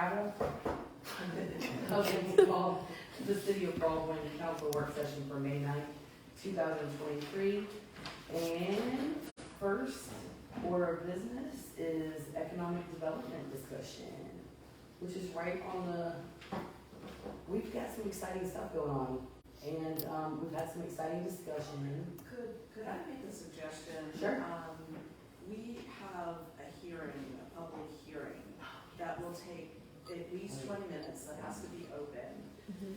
gavel. Okay, call the City of Baldwin Council Work Session for May 9th, 2023. And first order of business is economic development discussion, which is right on the, we've got some exciting stuff going on. And we've had some exciting discussion. Could I make a suggestion? Sure. We have a hearing, a public hearing, that will take at least 20 minutes, that has to be open.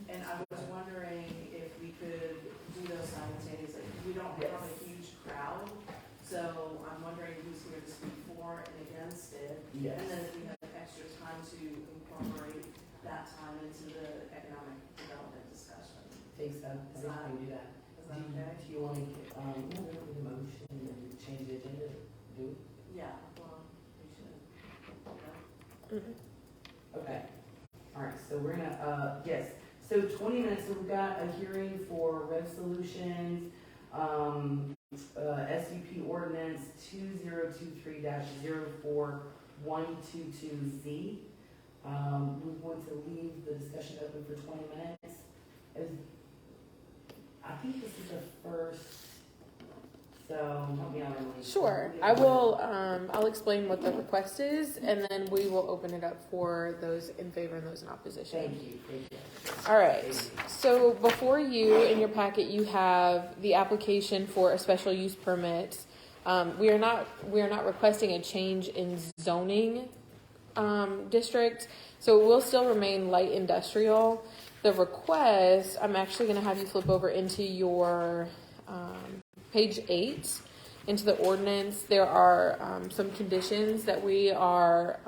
And I was wondering if we could do those simultaneously. We don't have a huge crowd, so I'm wondering who's here to speak for and against it. Yes. And then if we have extra time to incorporate that time into the economic development discussion. Takes that, Is so that- we can do that. Is that okay? Do you want to, the motion and change the agenda, do it? Yeah, well, we should. Okay. All right, so we're gonna, yes, so 20 minutes, so we've got a hearing for Rev Solutions, SUP ordinance 2023-04122Z. We want to leave the discussion open for 20 minutes. I think this is the first, so help me out, Emily. Sure. I will, I'll explain what the request is, and then we will open it up for those in favor and those in opposition. Thank you. All right. So before you, in your packet, you have the application for a special use permit. We are not requesting a change in zoning district, so it will still remain light industrial. The request, I'm actually going to have you flip over into your page 8, into the ordinance. There are some conditions that we are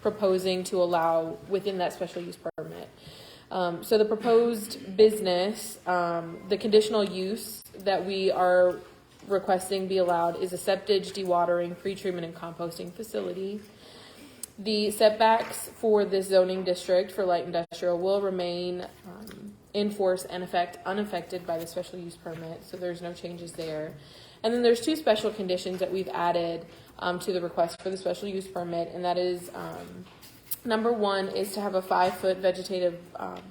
proposing to allow within that special use permit. So the proposed business, the conditional use that we are requesting be allowed is a septage, dewatering, pretreatment, and composting facility. The setbacks for this zoning district for light industrial will remain in force and unaffected by the special use permit, so there's no changes there. And then there's 2 special conditions that we've added to the request for the special use permit, and that is number 1 is to have a 5-foot vegetative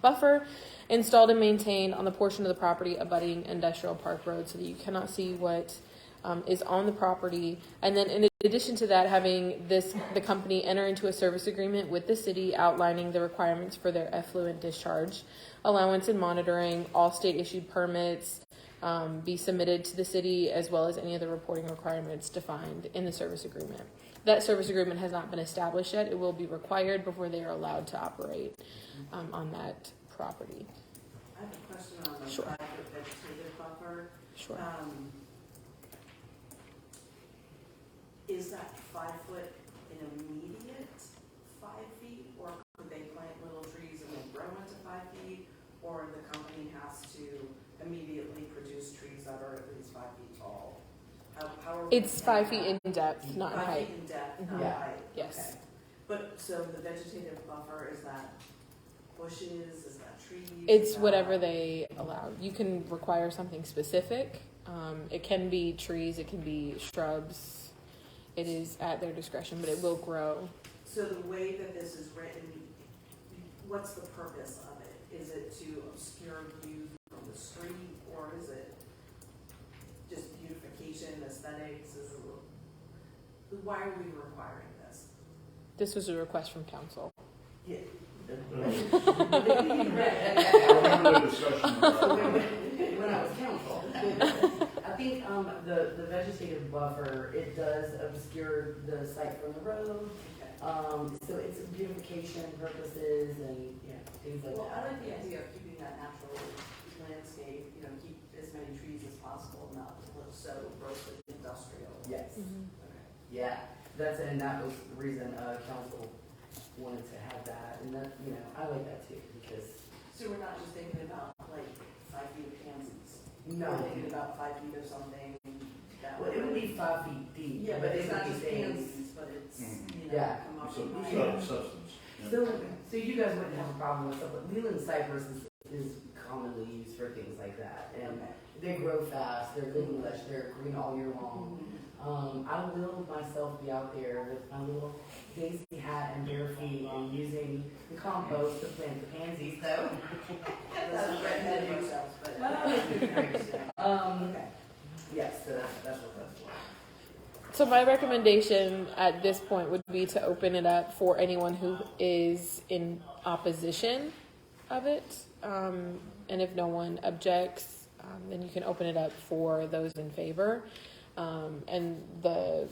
buffer installed and maintained on the portion of the property abutting Industrial Park Road, so that you cannot see what is on the property. And then in addition to that, having the company enter into a service agreement with the city outlining the requirements for their effluent discharge allowance and monitoring. All state issued permits be submitted to the city, as well as any other reporting requirements defined in the service agreement. That service agreement has not been established yet. It will be required before they are allowed to operate on that property. I have a question on the Sure. private vegetative buffer. Sure. Is that 5 foot an immediate 5 feet, or could they plant little trees and then grow into 5 feet, or the company has to immediately produce trees that are at least 5 feet tall? How are we It's 5 feet in depth, not in 5 height. feet in depth, not Yeah. height. Yes. Okay. But so the vegetative buffer, is that bushes? Is that trees? It's Is that- whatever they allow. You can require something specific. It can be trees, it can be shrubs. It is at their discretion, but it will grow. So the way that this is written, what's the purpose of it? Is it to obscure view from the street, or is it just beautification, aesthetics? Why are we requiring this? This was a request from council. Yeah. I remember the discussion about When I was council. I think the vegetative buffer, it does obscure the site from the road. Okay. So it's beautification purposes and things like Well, I that. like the idea of keeping that natural landscape, keep as many trees as possible, not look so grossly industrial. Yes. Okay. Yeah. That was the reason council wanted to have that, and that I like that too because So we're not just thinking about like 5 feet of pansies. no. We're thinking about 5 feet of something that. Well, it would be 5 feet deep. Yeah, but it's it not would just be things- pansies, but it's, Yeah. come up some behind. substance. So you guys wouldn't have a problem with stuff, but Leland cypress is commonly used for things like that, and Okay. they grow fast. They're good and lush. They're green all year long. I will myself be out there with my little daisy hat and bare feet and using the compost to plant the pansies, so. That's right, that myself, but. Okay. Yes, so that's what that's for. So my recommendation at this point would be to open it up for anyone who is in opposition of it. And if no one objects, then you can open it up for those in favor. And the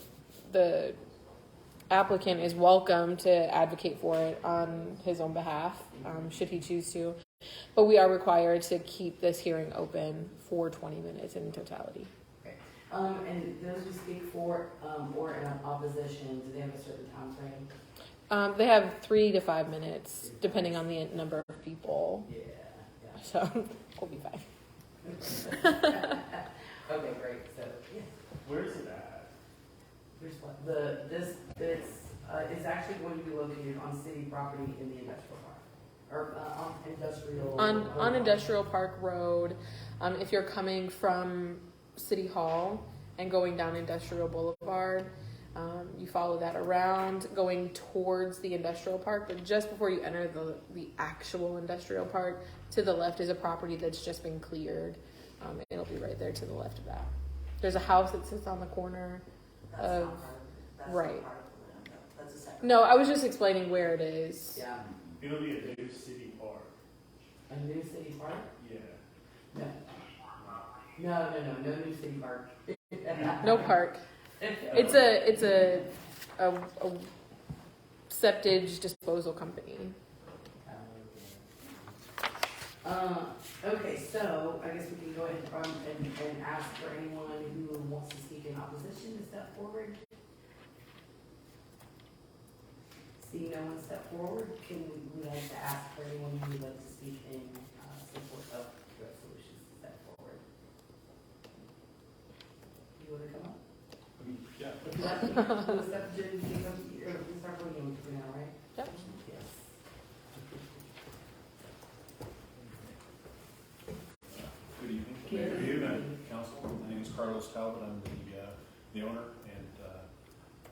applicant is welcome to advocate for it on his own behalf, should he choose to. But we are required to keep this hearing open for 20 minutes in totality. And those who speak for, or in opposition, do they have a certain time frame? They have 3 to 5 minutes, depending on the number of people. Yeah. So we'll be fine. Okay, great, so, yeah. Where is it at? Here's what, it's actually going to be located on city property in the industrial park, or, on industrial. On Industrial Park Road, if you're coming from City Hall and going down Industrial Boulevard, you follow that around, going towards the industrial park, but just before you enter the actual industrial park, to the left is a property that's just been cleared. It'll be right there to the left of that. There's a house that sits on the corner of, right. That's a separate. No, I was just explaining where it is. Yeah, It'll be a new city park. a new city park? Yeah. No new city park. No park. It's a septage disposal company. Okay, so I guess we can go ahead and ask for anyone who wants to speak in opposition to step forward. See no one step forward, we like to ask for anyone who would like to speak in support of the resolutions to step forward. You want to come up? Yeah. If you like, we'll start podium for now, right? Yep. Yes. Good evening, Good Mayor evening. and Council. My name is Carlos Talbot. I'm the owner and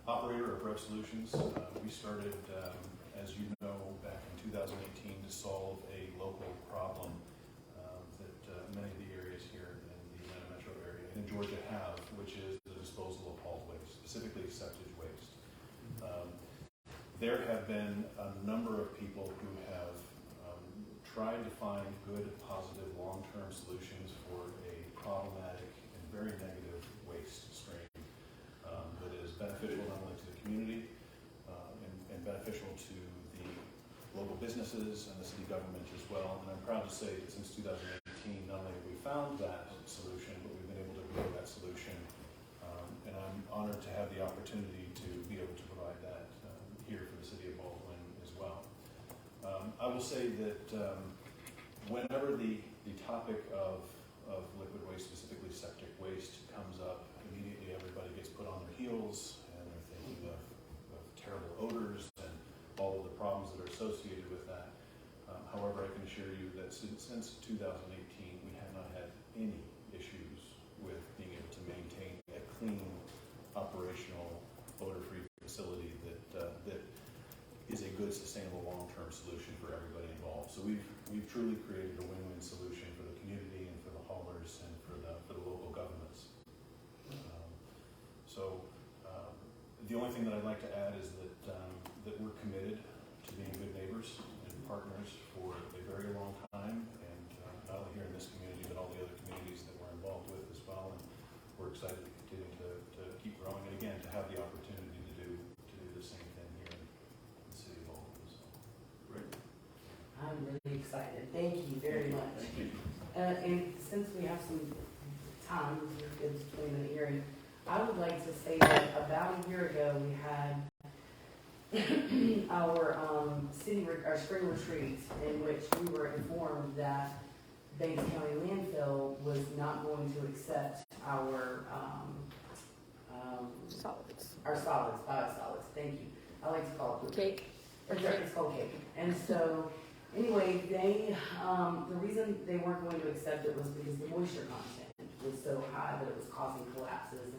operator of Rev Solutions. We started, as you know, back in 2018 to solve a local problem that many of the areas here in the Atlanta metro area and in Georgia have, which is the disposal of hauled waste, specifically septic waste. There have been a number of people who have tried to find good, positive, long-term solutions for a problematic and very negative waste stream that is beneficial not only to the community and beneficial to the local businesses and the city government as well. And I'm proud to say that since 2018, not only have we found that solution, but we've been able to grow that solution. And I'm honored to have the opportunity to be able to provide that here for the city of Baldwin as well. I will say that whenever the topic of liquid waste, specifically septic waste, comes up, immediately everybody gets put on their heels and they're thinking of terrible odors and all of the problems that are associated with that. However, I can assure you that since 2018, we have not had any issues with being able to maintain a clean, operational, odor-free facility that is a good, sustainable, long-term solution for everybody involved. So we've truly created a win-win solution for the community and for the haulers and for the local governments. The only thing that I'd like to add is that we're committed to being good neighbors and partners for a very long time, and not only here in this community, but all the other communities that we're involved with as well. And we're excited to continue to keep growing, and again, to have the opportunity to do the same thing here in the city of Baldwin. So, great. I'm really excited. Thank you very much. Thank you. And since we have some time, it's a 20-minute hearing, I would like to say that about a year ago, we had our our spring retreat, in which we were informed that Banks County Landfill was not going to accept our Solids. biosolids. Thank you. I like to call it Cake. It's called cake. And so, anyway, the reason they weren't going to accept it was because the moisture content was so high that it was causing collapses and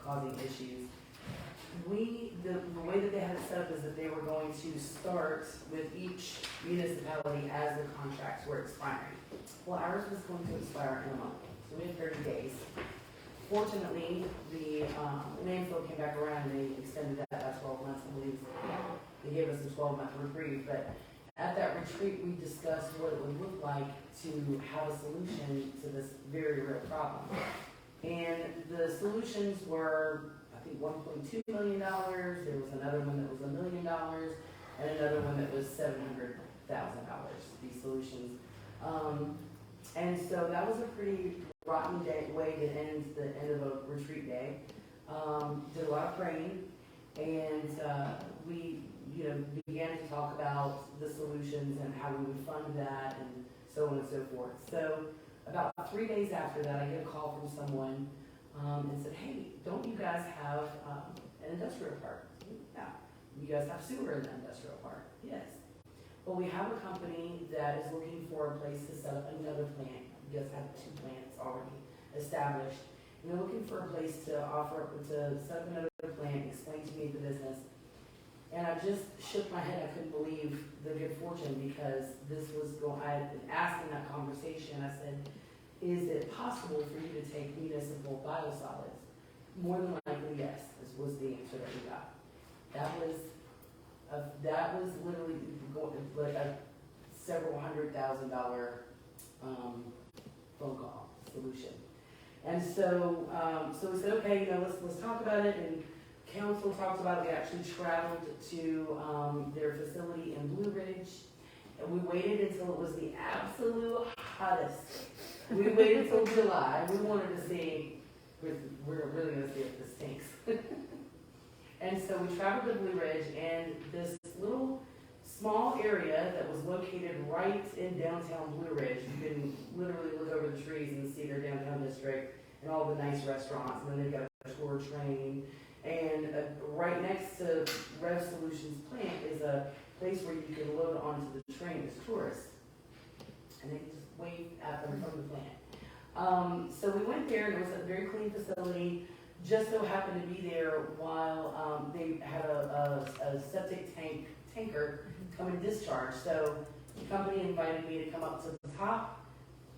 causing issues. The way that they had it set up is that they were going to start with each municipality as the contracts were expiring. Well, ours was going to expire in a month, so we had 30 days. Fortunately, the landfill came back around and they extended that by 12 months. I believe they gave us a 12-month reprieve, but at that retreat, we discussed what it would look like to have a solution to this very real problem. And the solutions were, I think, $1.2 million. There was another one that was $1 million, and another one that was $700,000. These solutions, and so that was a pretty rotten way to end the end of a retreat day. Did a lot of praying, and we, began to talk about the solutions and how we would fund that, and so on and so forth. So about 3 days after that, I get a call from someone and said, "Hey, don't you guys have an industrial park?" "Yeah." "You guys have sewer in the industrial park?" "Yes." "Well, we have a company that is looking for a place to set up another plant. You guys have 2 plants already established. And they're looking for a place to set up another plant, explain to me the business." And I just shook my head. I couldn't believe the good fortune, because I had been asked in that conversation, I said, "Is it possible for you to take municipal biosolids?" "More than likely, yes," this was the answer that we got. That was literally like a several $100,000 phone call solution. And so, we said, okay, let's talk about it. And council talked about it. We actually traveled to their facility in Blue Ridge, and we waited until it was the absolute hottest. We waited until July. We wanted to see, we're really going to see if this stinks. And so we traveled to Blue Ridge, and this little small area that was located right in downtown Blue Ridge. You can literally look over the trees and see their downtown district and all the nice restaurants. And then they've got a tour train. And right next to Rev Solutions plant is a place where you can load onto the train as tourists. And they can just wave at them from the plant. So we went there, and it was a very clean facility. Just so happened to be there while they had a septic tanker come and discharge. So the company invited me to come up to the top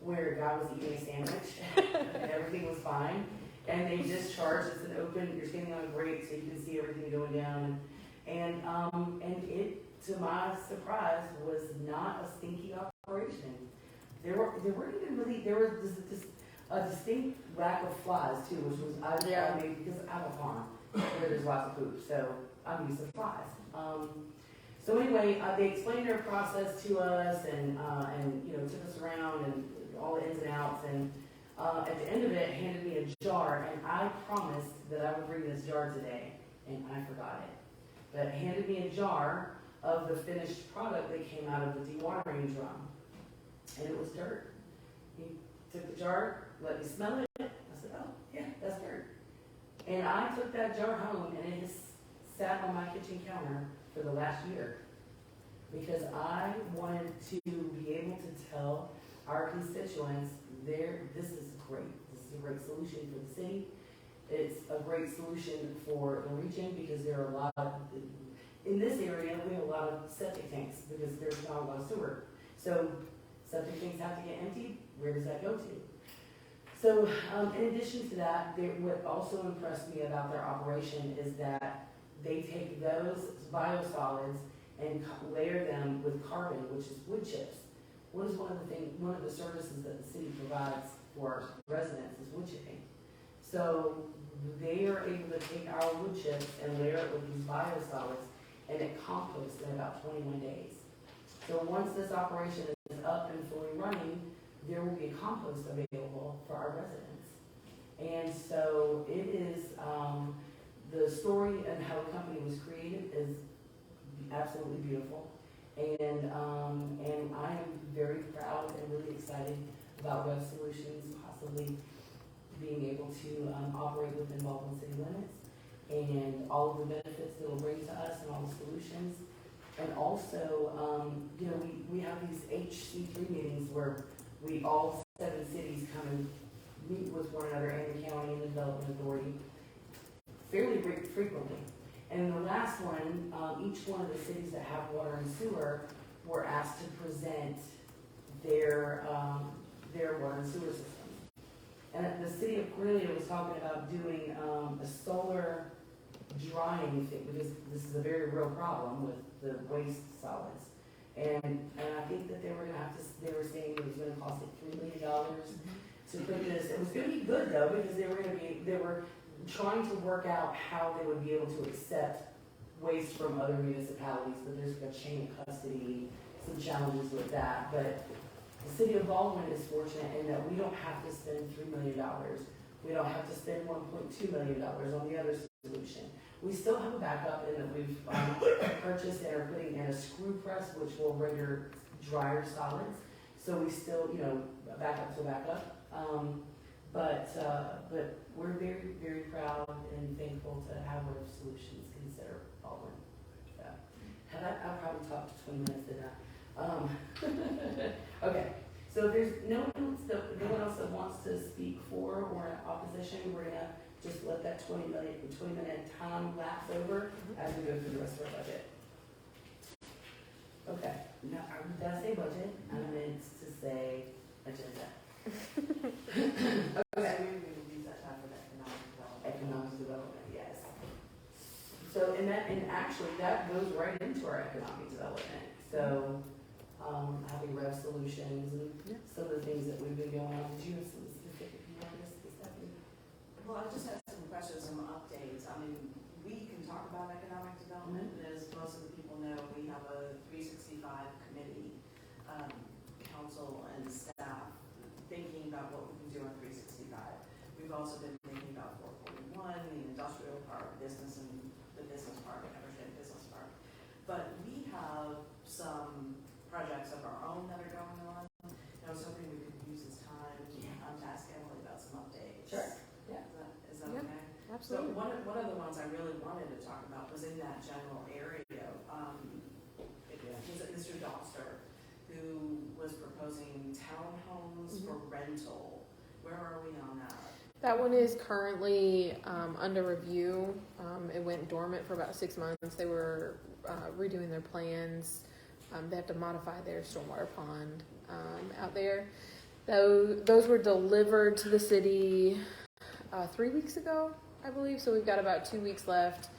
where a guy was eating a sandwich and everything was fine. And they discharged. It's an open, you're standing on a grate so you can see everything going down. And it, to my surprise, was not a stinky operation. There was a distinct lack of flies too, which was, I mean, because I have a farm where there's lots of poop, so I'm used to flies. So anyway, they explained their process to us, and took us around and all the ins and outs, and at the end of it, handed me a jar, and I promised that I would bring this jar today, and I forgot it. But handed me a jar of the finished product that came out of the dewatering drum, and it was dirt. He took the jar, let me smell it. I said, "Oh, yeah, that's dirt." And I took that jar home, and it has sat on my kitchen counter for the last year, because I wanted to be able to tell our constituents, this is great. This is a great solution for the city. It's a great solution for the region, because there are a lot of, in this area, we have a lot of septic tanks, because there's not a lot of sewer. So septic tanks have to get emptied. Where does that go to? So in addition to that, what also impressed me about their operation is that they take those biosolids and layer them with carbon, which is wood chips. What is one of the services that the city provides for residents is wood chipping. So they are able to take our wood chips and layer it with these biosolids, and it composts in about 21 days. So once this operation is up and fully running, there will be a compost available for our residents. And so it is, the story and how the company was created is absolutely beautiful. And I am very proud and really excited about Rev Solutions possibly being able to operate within Baldwin city limits, and all of the benefits that it will bring to us and all the solutions. And also, we have these HC3 meetings where we all 7 cities come and meet with one another, and the county and the development authority. fairly frequently. And the last one, each one of the cities that have water and sewer were asked to present their water and sewer system. And the city of Cornelia was talking about doing a solar drying thing, because this is a very real problem with the waste solids. And I think that they were saying it was gonna cost like $3 million to put this. It was gonna be good though, because they were trying to work out how they would be able to accept waste from other municipalities, but there's a chain of custody, some challenges with that. But the city of Baldwin is fortunate in that we don't have to spend $3 million. We don't have to spend $1.2 million on the other solution. We still have a backup in that we've purchased and are putting in a screw press, which will render drier solids. So we still, backup to backup. But we're very, very proud and thankful to have our solutions consider Baldwin. I probably talked 20 minutes, didn't I? Okay, so if there's no one else that wants to speak for or in opposition, we're gonna just let that 20-minute time lapse over as we go through the rest of our budget. Okay, now, did I say budget? I meant to say agenda. Okay. So we would use that time for the Economic development, yes. So, and actually, that goes right into our economic development. So, having rev solutions and some of the things that we've been going on. Did you have some specific you wanted to discuss? Well, I just had some questions, some updates. I mean, we can talk about economic development, and as most of the people know, we have a 365 committee, council and staff thinking about what we can do on 365. We've also been thinking about 441, the industrial park, business and the business park, Evershed Business Park. But we have some projects of our own that are going on. And I was hoping we could use this time to ask Emily about some updates. Sure. Yeah. Is that Yeah. okay? Absolutely. So one of the ones I really wanted to talk about was in that general area. Was it Mr. Dobster, who was proposing townhomes for rental? Where are we on that? That one is currently under review. It went dormant for about 6 months. They were redoing their plans. They have to modify their stormwater pond out there. Those were delivered to the city 3 weeks ago, I believe. So we've got about 2 weeks left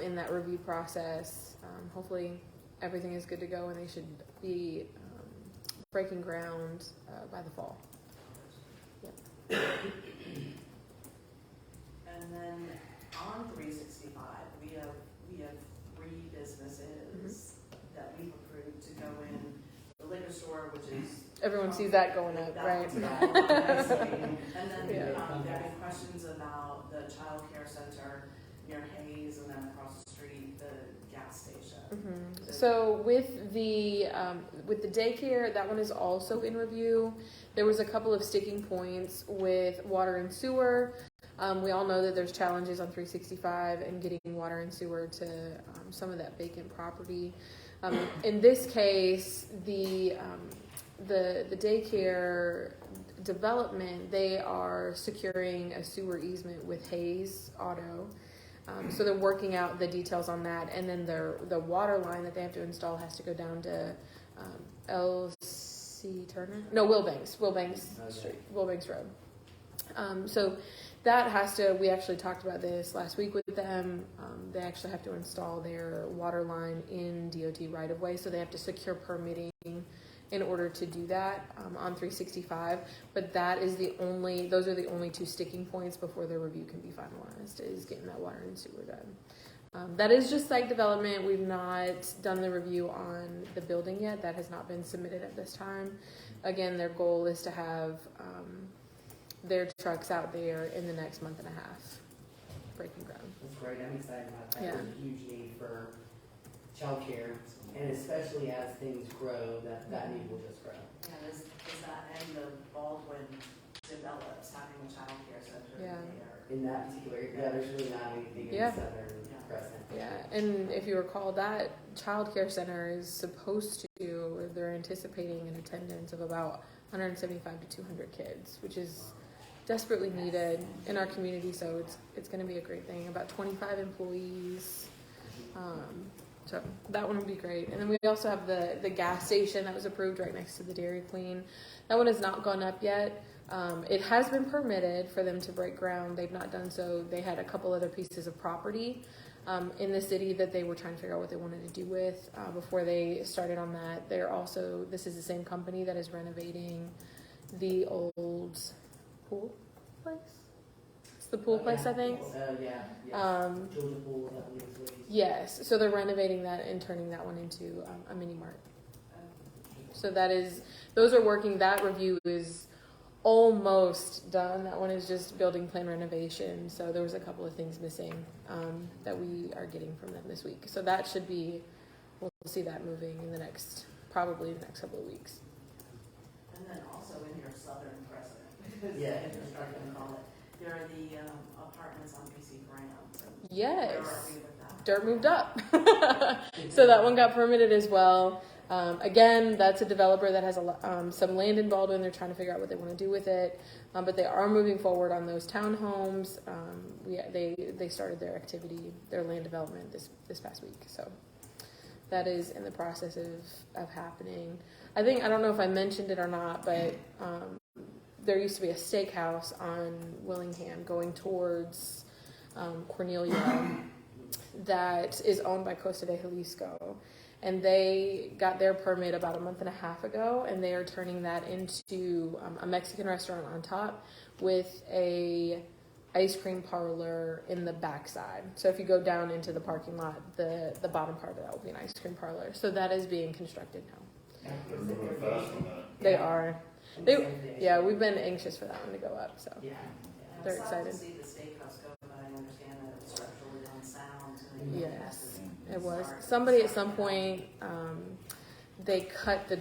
in that review process. Hopefully everything is good to go, and they should be breaking ground by the fall. And then on 365, we have 3 businesses that we've approved to go in. The liquor store, which is Everyone sees that going up, that right? one's got a lot of estimating. And then Yeah. there have been questions about the child care center near Hayes, and then across the street, the gas station. Mm-hmm. So with the daycare, that one is also in review. There was a couple of sticking points with water and sewer. We all know that there's challenges on 365 and getting water and sewer to some of that vacant property. In this case, the daycare development, they are securing a sewer easement with Hayes Auto. So they're working out the details on that, and then the water line that they have to install has to go down to L.C. Turner? No, Wilbanks Street, Wilbanks Road. So that has to, we actually talked about this last week with them. They actually have to install their water line in DOT right of way, so they have to secure permitting in order to do that on 365. But those are the only 2 sticking points before their review can be finalized, is getting that water and sewer done. That is just site development. We've not done the review on the building yet. That has not been submitted at this time. Again, their goal is to have their trucks out there in the next month and a half, breaking ground. That's great. I'm excited about that. Yeah. There's a huge need for childcare, and especially as things grow, that need will just grow. And is that end of Baldwin develops having a child care center Yeah. there? In that particular area, there's really not anything in Yeah. the southern Crescent. Yeah, and if you recall, that child care center is supposed to, they're anticipating an attendance of about 175 to 200 kids, which is desperately needed in our community, so it's going to be a great thing. About 25 employees. So that one will be great. And then we also have the gas station that was approved right next to the Dairy Queen. That one has not gone up yet. It has been permitted for them to break ground. They've not done so. They had a couple other pieces of property in the city that they were trying to figure out what they wanted to do with before they started on that. This is the same company that is renovating the old pool place. It's the pool place, I think. Yeah. Georgia Pool, that one is what he's- Yes, so they're renovating that and turning that one into a mini mart. So those are working. That review is almost done. That one is just building plan renovation. So there was a couple of things missing that we are getting from them this week. So that should be, we'll see that moving in probably the next couple of weeks. And then also in your Southern President. Yeah. Construction call it. There are the apartments on BC Graham. Yes. Where are we with that? Dirt moved up. So that one got permitted as well. Again, that's a developer that has some land in Baldwin. They're trying to figure out what they want to do with it. But they are moving forward on those townhomes. They started their activity, their land development this past week. So that is in the process of happening. I don't know if I mentioned it or not, but there used to be a steakhouse on Willingham going towards Cornelia that is owned by Costa de Jalisco. And they got their permit about a month and a half ago, and they are turning that into a Mexican restaurant on top with a ice cream parlor in the backside. So if you go down into the parking lot, the bottom part of that will be an ice cream parlor. So that is being constructed now. They're moving fast on that. They are. We've been anxious for that one to go up. So Yeah. They're I was excited. sad to see the steakhouse go, but I understand that it's structurally unsound. And they have Yes, to it was. start- Somebody at some point, they cut the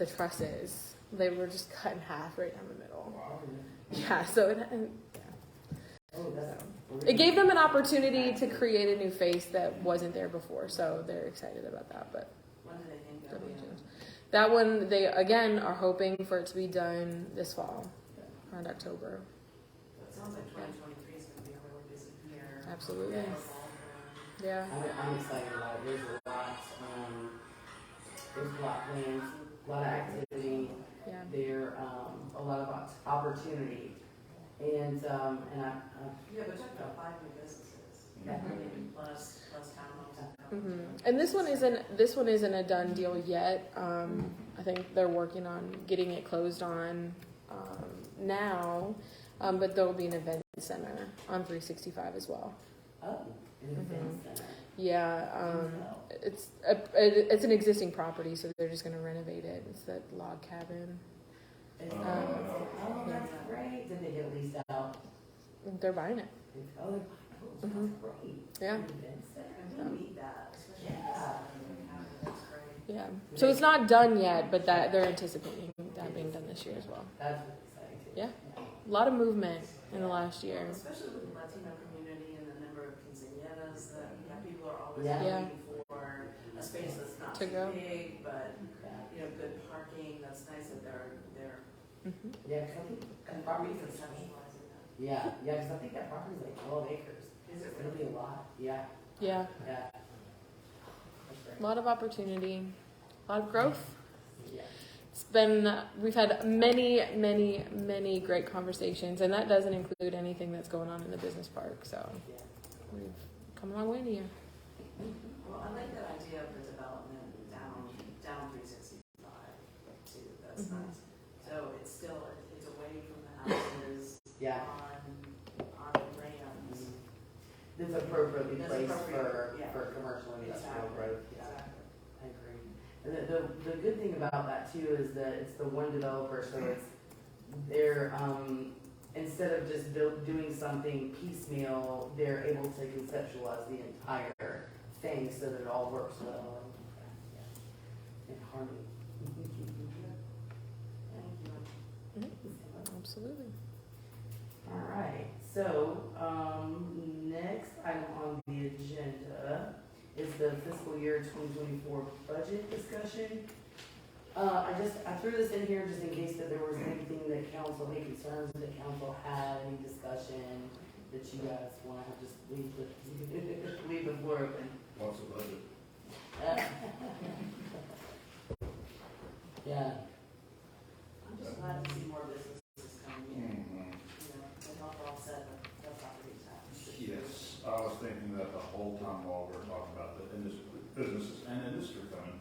trusses. They were just cut in half right down the middle. Wow. Yeah, so Oh, that's. it gave them an opportunity to create a new face that wasn't there before. So they're excited about that. But When do they think they'll be in? that one, they again are hoping for it to be done this fall, around October. It sounds like 2023 is going to be a really busy year. Absolutely. Yeah. Yeah. I'm excited about it. There's a lot planned, a lot of activity. Yeah. There, a lot of opportunity. And I Yeah, but talking about 5 new businesses. Yeah. Plus townhomes. And Mm-hmm. And this one isn't a done deal yet. I think they're working on getting it closed on now, but there will be an event center on 365 as well. oh, an event center. Yeah, it's an existing property, so they're just going to renovate it. It's that log cabin. Oh, that's great. Did they get it leased out? They're buying it. Oh, that's Mhm. great. Yeah. An event center. we need that, especially in this time when we have it. That's great. Yeah. So it's not done yet, but that they're anticipating that being done this year as well. That's really exciting too. Yeah. A lot of movement in the last year. Especially with the Latino community and the number of quinceañeras that people are always Yeah. looking for a space that's not To too go. big, but Yeah. good parking. That's nice that they're Mm-hmm. Yeah, 'cause I think that property's a conceptualizing that. yeah, because I think that property's like 12 acres. Is it It's gonna be really? a lot. Yeah, Yeah. yeah. That's A great. lot of opportunity, a lot of growth. Yeah. We've had many great conversations, and that doesn't include anything that's going on in the business park. So Yeah. we've come a long way in a year. Well, I like that idea of the development down 365 too. That's Mhm. nice. So it's away from the houses Yeah. on the Rams. It's appropriately It's placed appropriate, yeah. for commercial and industrial Exactly. growth. Yeah, Exactly. I agree. And the good thing about that too is that it's the one developer, so they're, instead of just doing something piecemeal, they're able to conceptualize the entire thing so that it all works well and in harmony. Thank you. Absolutely. All right, so, next item on the agenda is the fiscal year 2024 budget discussion. I threw this in here just in case that there was anything that council, any concerns that council had, any discussion that you guys wanna have, just leave the floor open. What's the budget? Yeah, I'm just glad to see more businesses coming in, Mm-hmm. you know, to help offset the property tax. Yes, I was thinking that the whole time while we're talking about the industry, businesses and industry coming.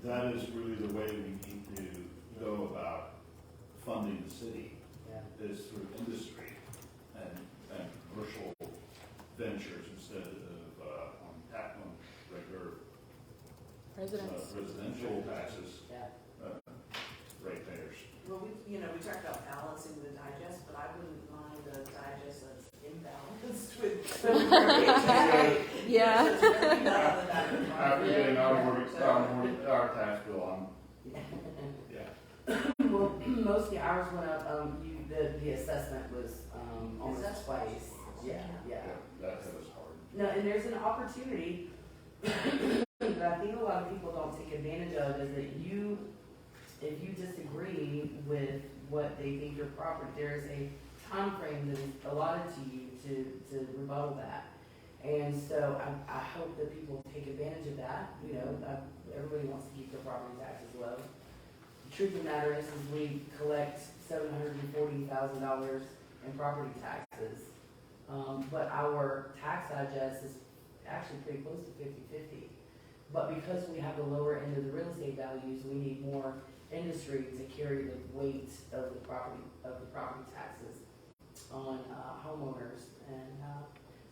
That is really the way we need to go about funding the city, yeah. is through industry and commercial ventures instead of, on regular Residents. residential taxes, Yeah. ratepayers. Well, we talked about balancing the digest, but I wouldn't mind a digest that's imbalanced with. Yeah. It's really not on the back of the After market. getting our tax bill, yeah. Well, mostly ours went up, the assessment was, almost Assessment? twice. Yeah, yeah. That was hard. No, and there's an opportunity that I think a lot of people don't take advantage of, is that if you disagree with what they think your property, there is a time frame that is allotted to you to rebuttal that. And so I hope that people take advantage of that, everybody wants to keep their property taxes low. The truth of the matter is we collect $740,000 in property taxes. But our tax digest is actually pretty close to 50-50. But because we have the lower end of the real estate values, we need more industry to carry the weight of the property taxes on homeowners and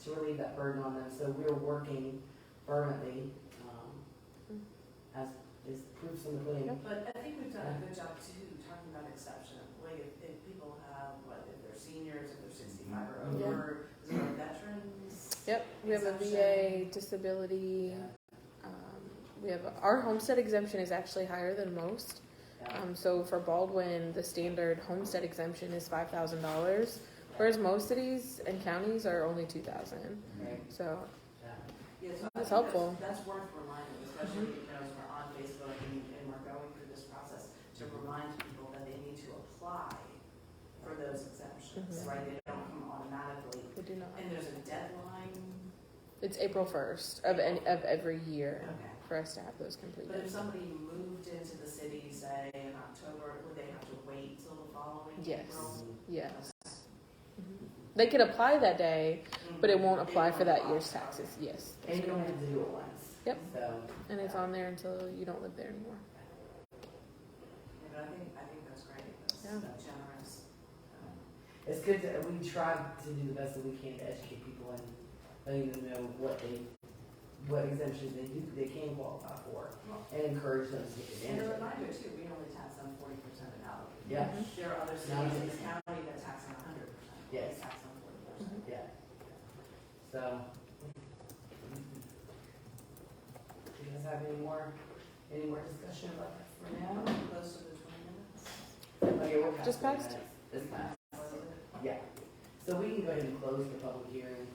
to relieve that burden on them. So we're working fervently, as is proofs in the pudding. But I think we've done a good job too, talking about exception. Like if people have, if they're seniors, if they're 65 or over, is there veterans? Yep, we have a Exemption. VA, disability. We have our homestead exemption is actually higher than most. So for Baldwin, the standard homestead exemption is $5,000, whereas most cities and counties are only $2,000. Right. So Yeah, so I That's think helpful. That's worth reminding, especially, as we're on Facebook and we're going through this process, to remind people that they need to apply for those exemptions, Mhm. right? They don't come automatically. we do not. And there's a deadline. It's April 1st of every year Okay. for us to have those But completed. if somebody moved into the city, say in October, would they have to wait till the following Yes. April? Yes. Mhm. They can apply that day, but it won't apply for that year's taxes. Yes. And you don't have to do it once. Yep. So. And it's on there until you don't live there anymore. Yeah, but I think that's great. That's Yeah. generous. It's good we try to do the best that we can to educate people and letting them know what exemptions they can qualify for, and encourage them to take And advantage a of it. reminder too, we only tax on 40% of out. Yeah, There are other cities in this county that tax on 100%. Yes. We tax on 40%. yeah. So. Do you guys have any more discussion about that for now? Close to the 20 minutes. Okay, we're past Just 20 passed? minutes. It's passed. Was it? Yeah. So we can go ahead and close the public hearing.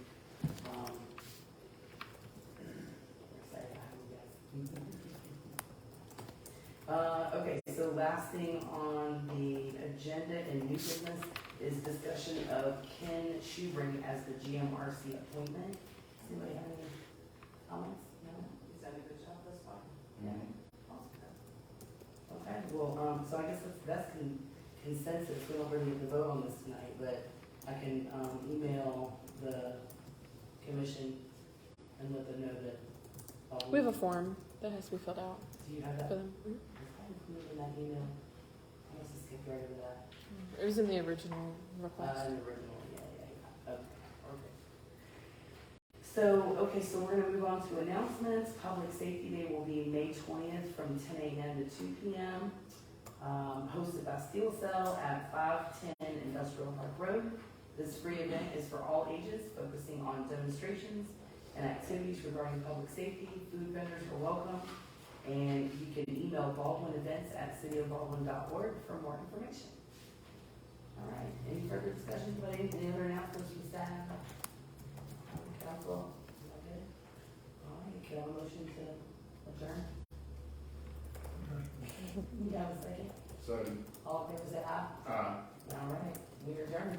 Okay, so last thing on the agenda in new business is discussion of Ken Schubring as the GMRC appointment. Does anybody have any comments? No? He's done a good job thus far. Yeah. Okay, well, so I guess that's consensus. We don't really have to vote on this tonight, but I can email the commission and let them know that. We have a form that has to be filled out Do you have that? for them. Mhm. Is that included in that email? I must have skipped right over that. It was in the original request. The original, yeah. Okay, perfect. So we're gonna move on to announcements. Public Safety Day will be May 20th from 10 a.m. to 2 p.m. Hosted by Steel Cell at 510 Industrial Park Road. This free event is for all ages, focusing on demonstrations and activities regarding public safety. Food vendors are welcome. And you can email baldwinevents@cityofbaldwin.org for more information. All right, any further discussion, about any other announcements from staff? Council, is that good? All right, can I have a motion to adjourn? You have a second? So, All in favor, say aye. All right, we are adjourned.